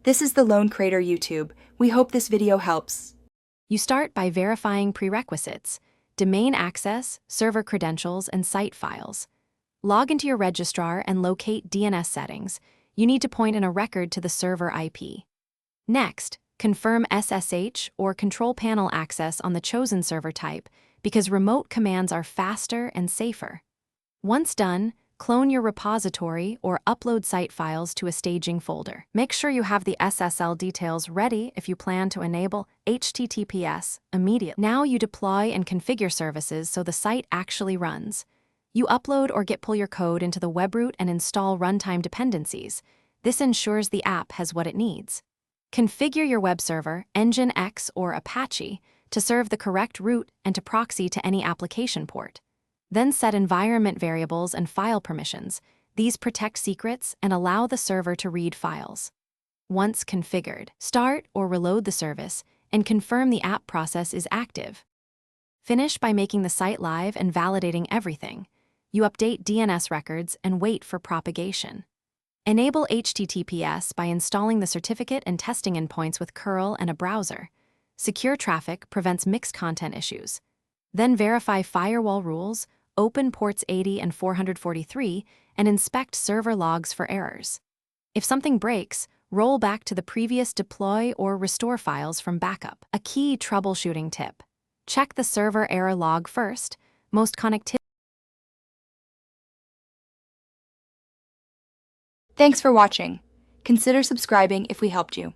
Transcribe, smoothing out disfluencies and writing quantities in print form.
This is the Lone Crater YouTube. We hope this video helps. You start by verifying prerequisites: domain access, server credentials, and site files. Log into your registrar and locate DNS settings. You need to point in a record to the server IP. Next, confirm SSH or control panel access on the chosen server type, because remote commands are faster and safer. Once done, clone your repository or upload site files to a staging folder. Make sure you have the SSL details ready if you plan to enable HTTPS immediately. Now you deploy and configure services so the site actually runs. You upload or git pull your code into the webroot and install runtime dependencies. This ensures the app has what it needs. Configure your web server, Nginx or Apache, to serve the correct route and to proxy to any application port. Then set environment variables and file permissions. These protect secrets and allow the server to read files. Once configured, start or reload the service and confirm the app process is active. Finish by making the site live and validating everything. You update DNS records and wait for propagation. Enable HTTPS by installing the certificate and testing endpoints with curl and a browser. Secure traffic prevents mixed content issues. Then verify firewall rules, open ports 80 and 443, and inspect server logs for errors. If something breaks, roll back to the previous deploy or restore files from backup. A key troubleshooting tip: check the server error log first. Most connectivity. Thanks for watching. Consider subscribing if we helped you.